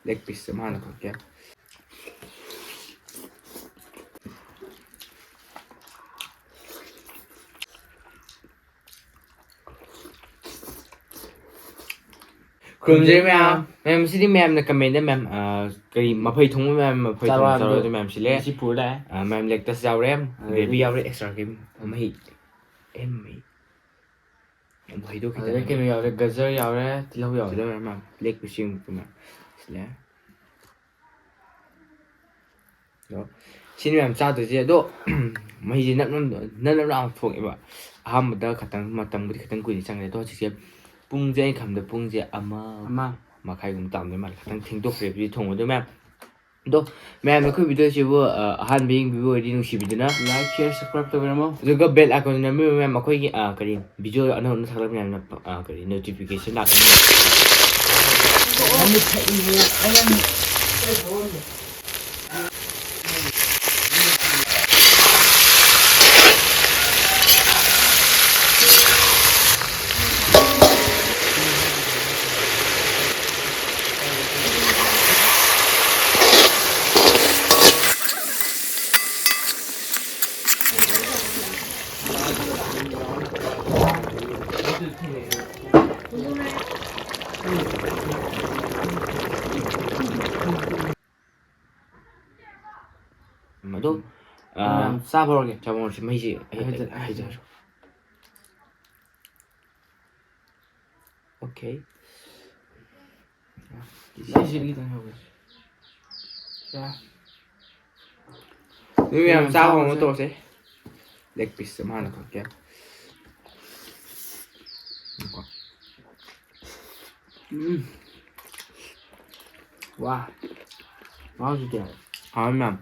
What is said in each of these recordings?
leg piece ꯑꯃ ꯍꯥꯟꯅ ꯈꯣꯠꯀꯦ ꯈꯨꯔꯨꯝꯖꯔꯤ ꯃꯌꯥꯝ ꯁꯤꯗꯤ ꯃꯌꯥꯝꯅ ꯀꯃꯦꯟꯗ ꯃꯌꯥꯝ ꯀꯔꯤ ꯃꯐꯩ ꯊꯣꯡꯕ ꯃꯌꯥꯝ ꯃꯐꯩ ꯊꯣꯡꯕ ꯆꯥꯎꯔ ꯃꯌꯥꯝ ꯁꯤꯜꯂꯦ ꯁꯤ ꯄꯨꯔꯦ ꯃꯌꯥꯝ ꯂꯦꯛꯇꯁ ꯌꯥꯎꯔꯦ ꯒ꯭ꯔꯦꯚꯤ ꯌꯥꯎꯔꯦ ꯑꯦꯛꯁꯇ꯭ꯔꯥ ꯀ꯭ꯔꯤꯝ ꯃꯍꯤ ꯃꯍꯤ ꯃꯍꯤꯗꯣ ꯈꯤꯇꯪ ꯀꯩꯅꯣ ꯌꯥꯎꯔꯦ ꯒꯖꯔ ꯌꯥꯎꯔꯦ ꯇꯤꯜꯍꯧ ꯌꯥꯎꯔꯦ ꯇꯤꯜꯍꯧ ꯃꯌꯥꯝ ꯂꯦꯛ ꯄꯤꯁꯤꯡ ꯁꯤꯜꯂꯦ ꯑꯗꯣ ꯁꯤꯅ ꯃꯌꯥꯝ ꯆꯥꯗꯣꯏꯁꯦ ꯑꯗꯣ ꯃꯍꯤꯁꯦ ꯅꯞ ꯂꯥꯎꯅ ꯊꯣꯛꯑꯦꯕ ꯑꯍꯥꯟꯕꯗ ꯈꯤꯇꯪ ꯃꯇꯝꯕꯨꯗꯤ ꯈꯤꯇꯪ ꯀꯨꯏꯅ ꯆꯪꯉꯦ ꯑꯗꯣ ꯍꯧꯖꯤꯛꯁꯦ ꯄꯨꯡꯁꯦ ꯑꯩꯅ ꯈꯟꯕꯗ ꯄꯨꯡꯁꯦ ꯑꯃ ꯃꯈꯥꯏꯒꯨꯝꯕ ꯇꯥꯝꯗꯣꯏ ꯃꯥꯜꯂꯦ ꯈꯤꯇꯪ ꯊꯦꯡꯗꯣꯛꯈ꯭ꯔꯦ ꯍꯧꯖꯤꯛ ꯊꯣꯡꯕꯗꯣ ꯃꯌꯥꯝ ꯑꯗꯣ ꯃꯌꯥꯝ ꯑꯩꯈꯣꯏ ꯚꯤꯗꯤꯑꯣꯁꯤꯕꯨ ꯑꯍꯥꯟꯕ ꯌꯦꯡꯕꯤꯕ ꯑꯣꯏꯔꯗꯤ ꯅꯨꯡꯁꯤꯕꯤꯗꯨꯅ ꯂꯥꯏꯛ ꯁꯤꯌꯔ ꯁꯕꯁꯀ꯭ꯔꯥꯏꯕ ꯇꯧꯕꯤꯔꯝꯃꯣ ꯑꯗꯨꯒ ꯕꯦꯜ ꯑꯥꯏꯀꯣꯟ ꯅꯝꯕꯤꯕ ꯃꯌꯥꯝ ꯑꯩꯈꯣꯏꯒꯤ ꯀꯔꯤ ꯚꯤꯗꯤꯑꯣ ꯑꯅꯧ ꯑꯅꯧ ꯊꯥꯒꯠꯂꯛꯄ ꯃꯌꯥꯝꯅ ꯀꯔꯤ ꯅꯣꯇꯤꯐꯤꯀꯦꯁꯟ ꯂꯥꯛꯀꯅꯤ ꯑꯗꯣ ꯆꯥꯕ ꯍꯧꯔꯒꯦ ꯆꯥꯕ ꯍꯧꯔꯁꯤ ꯃꯍꯤꯁꯤ ꯍꯩꯖꯔꯁꯨ ꯑꯣꯀꯦ ꯃꯌꯥꯝ ꯆꯥꯕ ꯍꯧꯅ ꯇꯧꯔꯁꯦ ꯂꯦग ꯄꯤꯁ ꯑꯃ ꯍꯥꯟꯅ ꯈꯣꯠꯀꯦ ꯋꯥ ꯃꯍꯥꯎꯁꯤꯗꯤ ꯍꯥꯎꯋꯤ ꯃꯌꯥꯝ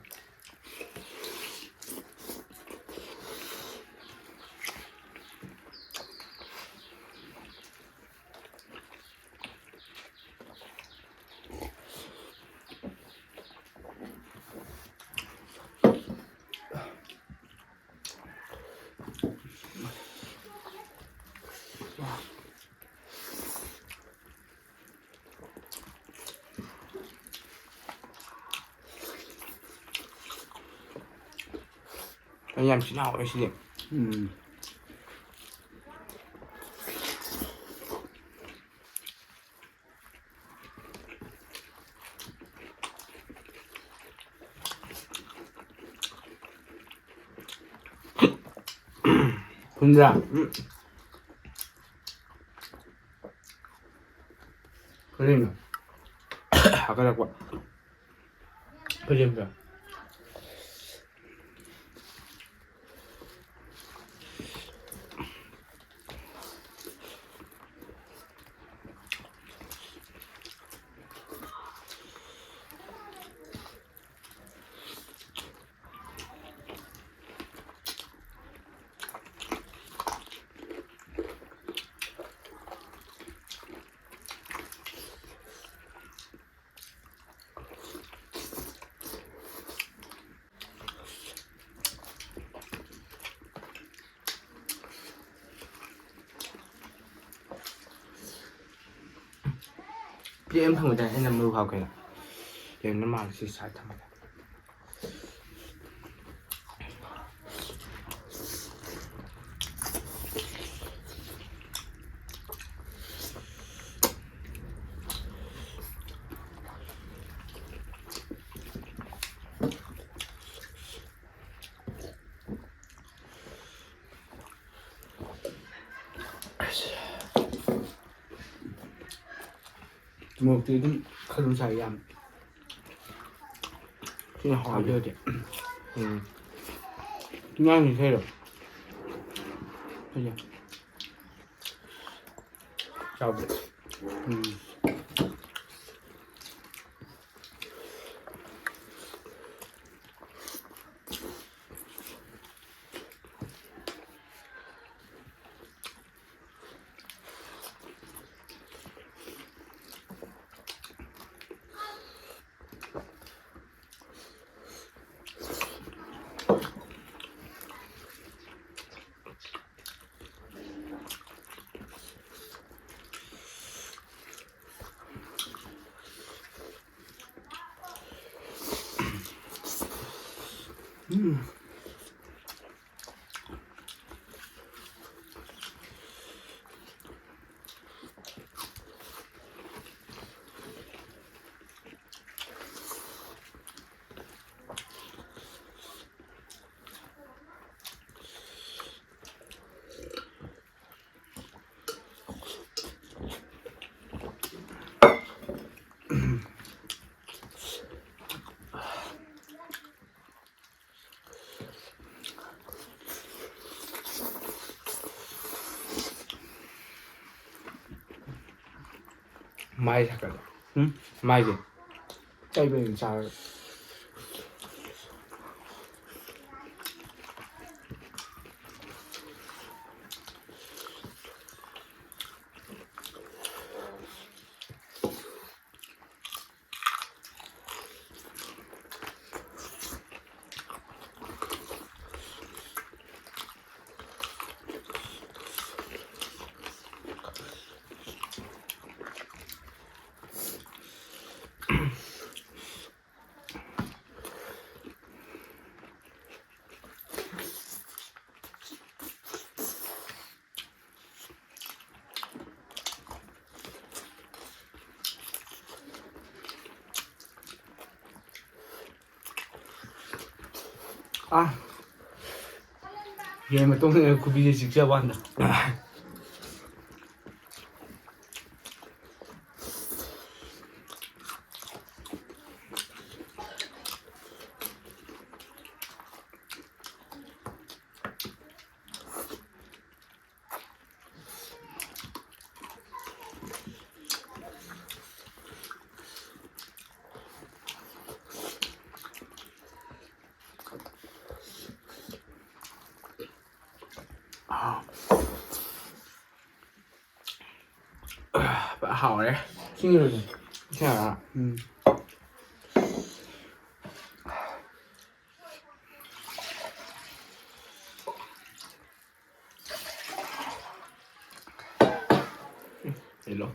ꯑꯩ ꯌꯥꯝ ꯊꯤꯅ ꯍꯥꯎꯋꯦ ꯁꯤꯗꯤ ꯍꯨꯟꯗ꯭ꯔꯥ ꯀꯔꯤꯅꯣ ꯍꯥꯒꯠꯂꯛꯄ ꯐꯖꯕ꯭ꯔꯥ ꯄ꯭ꯂꯦꯠ ꯑꯃ ꯊꯝꯒꯗ꯭ꯔꯥ ꯑꯩꯅ ꯃꯔꯨ ꯍꯥꯞꯀꯦꯅ ꯌꯦꯡꯅ ꯃꯥꯜꯂꯦ ꯁꯤ ꯁꯥꯏꯠ ꯊꯝꯃꯒꯦ ꯃꯣꯔꯣꯛꯇꯤ ꯑꯗꯨꯝ ꯈꯔ ꯑꯗꯨꯝ ꯆꯥꯏ ꯌꯥꯝ ꯁꯤꯅ ꯍꯥꯎꯗꯤ ꯉꯥꯡꯅꯤ ꯈꯩꯔꯣ ꯐꯖ ꯆꯥꯎꯕ Mai sakal. Mai gì? Chay bên sao? À, vậy mà tôi cũng bị dịch ra bạn đó. Bạn hảo đấy. Xin rồi này. Thế hả? Hello.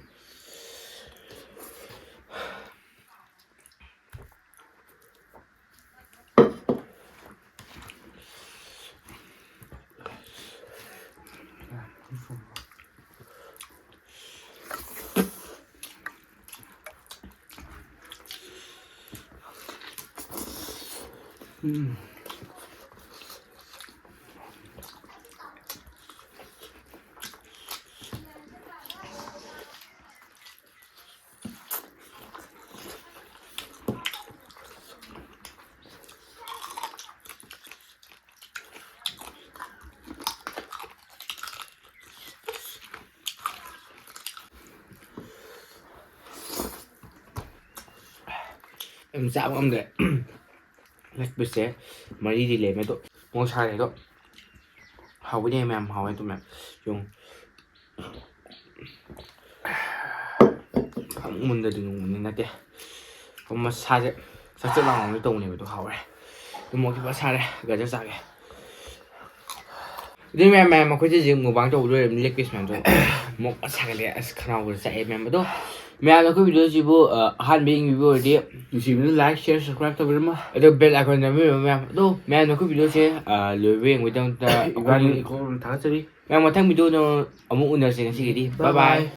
Em dạo ông đấy. Let's be say. Mà đi lấy mấy tụi. Ngon sai này tụi. Hầu với em hầu với tụi mẹ. Dùng. Không muốn được đừng muốn nát đi. Không mà sai đấy. Sao chất lòng cái tùng này phải tụi hầu này. Tôi mua cái bát sai đây. Gà cho sai kìa. Đi mẹ mà có gì một băng trâu rồi lấy cái mẹ rồi. Một bát sai cái này khăn nào sẽ mẹ mà đó. Mẹ nó có video gì bu han being video đi. Chỉ muốn like share subscribe cho mình mà. Ở bell icon này mẹ đó. Mẹ nó có video gì lưu về người ta Ivan con tháng cho đi. Mẹ mà thằng video nó ở một nơi sẽ cái gì đi. Bye bye.